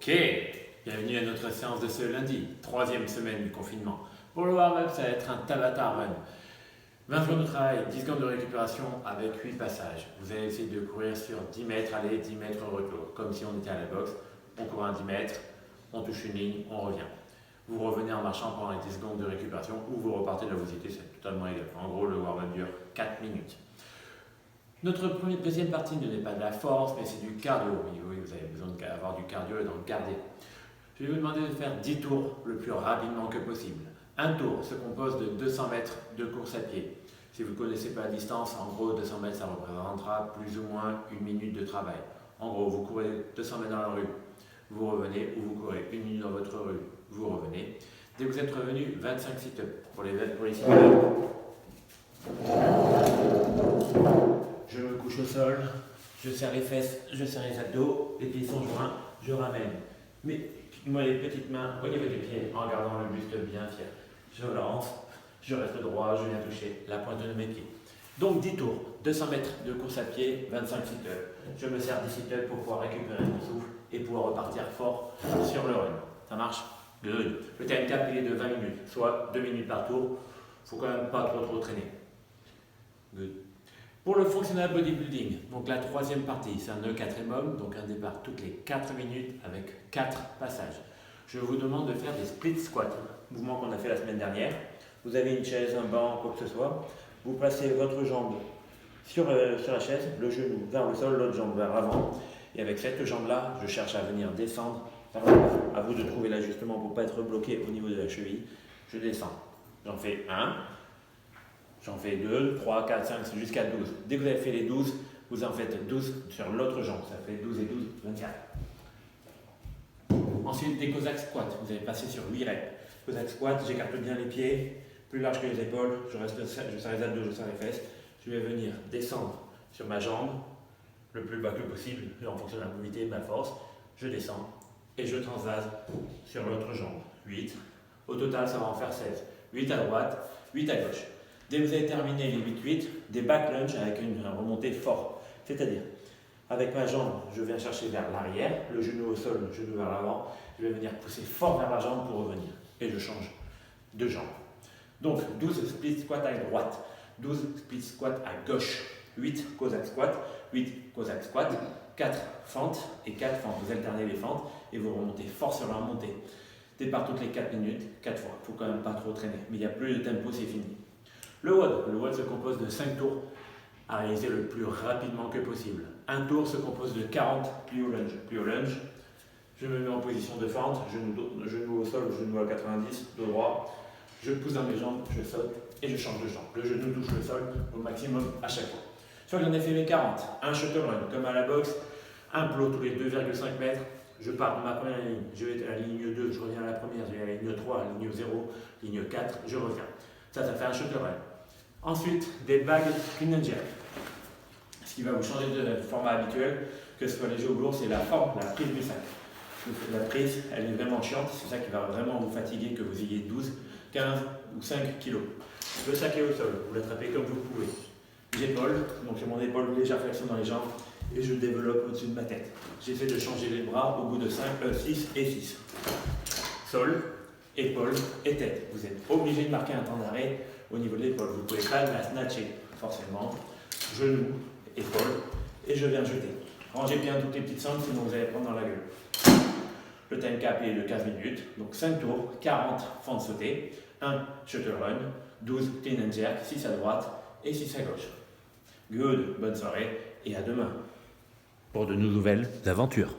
Ok, bienvenue à notre séance de ce lundi, troisième semaine du confinement. Pour le warm-up, ça va être un Tabata run. 20 secondes de travail, 10 secondes de récupération avec 8 passages. Vous allez essayer de courir sur 10 mètres, aller 10 mètres retour, comme si on était à la boxe. On court à 10 mètres, on touche une ligne, on revient. Vous revenez en marchant pendant les 10 secondes de récupération ou vous repartez de là où vous étiez, c'est totalement égal. En gros, le warm-up dure 4 minutes. Notre deuxième partie ne n'est pas de la force, mais c'est du cardio. Oui, vous avez besoin d'avoir du cardio et d'en garder. Je vais vous demander de faire 10 tours le plus rapidement que possible. Un tour se compose de 200 mètres de course à pied. Si vous ne connaissez pas la distance, en gros 200 mètres ça représentera plus ou moins une minute de travail. En gros, vous courez 200 mètres dans la rue, vous revenez, ou vous courez une minute dans votre rue, vous revenez. Dès que vous êtes revenu, 25 sit-ups pour les sit-ups. Je me couche au sol, je serre les fesses, je serre les abdos, les pieds sont joints, je ramène. Mais moi les petites mains au niveau des pieds en gardant le buste bien fier. Je lance, je reste droit, je viens toucher la pointe de mes pieds. Donc 10 tours, 200 mètres de course à pied, 25 sit-ups. Je me sers 10 sit-ups pour pouvoir récupérer mon souffle et pouvoir repartir fort sur le run. Ça marche? Good. Le time cap est de 20 minutes, soit 2 minutes par tour. Faut quand même pas trop traîner. Good. Pour le functional bodybuilding, donc la troisième partie, c'est un E4M, donc un départ toutes les 4 minutes avec 4 passages. Je vous demande de faire des split squats, mouvement qu'on a fait la semaine dernière. Vous avez une chaise, un banc, quoi que ce soit. Vous placez votre jambe sur la chaise, le genou vers le sol, l'autre jambe vers l'avant. Et avec cette jambe-là, je cherche à venir descendre vers le bas. À vous de trouver l'ajustement pour ne pas être bloqué au niveau de la cheville. Je descends. J'en fais 1. J'en fais 2, 3, 4, 5, jusqu'à 12. Dès que vous avez fait les 12, vous en faites 12 sur l'autre jambe. Ça fait 12 et 12, 24. Ensuite, des Cossack squats. Vous allez passer sur 8 reps. Cossack squat, j'écarte bien les pieds, plus large que les épaules. Je serre les abdos, je serre les fesses. Je vais venir descendre sur ma jambe, le plus bas que possible, en fonction de la mobilité et de ma force. Je descends et je transvase sur l'autre jambe. 8. Au total, ça va en faire 16. 8 à droite, 8 à gauche. Dès que vous avez terminé les 8-8, des back lunges avec une remontée forte. C'est-à-dire, avec ma jambe, je viens chercher vers l'arrière, le genou au sol, le genou vers l'avant. Je vais venir pousser fort vers la jambe pour revenir. Et je change de jambe. Donc, 12 split squats à droite, 12 split squats à gauche, 8 Cossack squats, 8 Cossack squats, 4 fentes et 4 fentes. Vous alternez les fentes et vous remontez fort sur la remontée. Départ toutes les 4 minutes, 4 fois. Il ne faut quand même pas trop traîner. Mais il n'y a plus de tempo, c'est fini. Le WOD se compose de 5 tours à réaliser le plus rapidement que possible. Un tour se compose de 40 plis au lunge. Plis au lunge, je me mets en position de fente, genou au sol, genou à 90, dos droit. Je pousse dans mes jambes, je saute et je change de jambe. Le genou touche le sol au maximum à chaque fois. Soit j'en ai fait mes 40, un shuttle run comme à la boxe, un plot tous les 2,5 mètres. Je pars de ma première ligne, je vais à la ligne 2, je reviens à la première, je vais à la ligne 3, ligne 0, ligne 4, je reviens. Ça fait un shuttle run. Ensuite, des bagues clean and jerk. Ce qui va vous changer de format habituel, que ce soit léger ou lourd, c'est la forme, la prise du sac. La prise, elle est vraiment chiante, c'est ça qui va vraiment vous fatiguer, que vous ayez 12, 15 ou 5 kilos. Le sac est au sol, vous l'attrapez comme vous pouvez. J'épaule, donc j'ai mon épaule légère flexion dans les jambes et je développe au-dessus de ma tête. J'essaie de changer les bras au bout de 6 et 6. Sol, épaule et tête. Vous êtes obligé de marquer un temps d'arrêt au niveau de l'épaule. Vous ne pouvez pas la snatcher, forcément. Genou, épaule, et je viens jeter. Rangez bien toutes les petites sangles, sinon vous allez prendre dans la gueule. Le time cap est de 15 minutes, donc 5 tours, 40 fentes sautées, 1 shuttle run, 12 clean and jerk, 6 à droite et 6 à gauche. Good, bonne soirée et à demain pour de nouvelles aventures.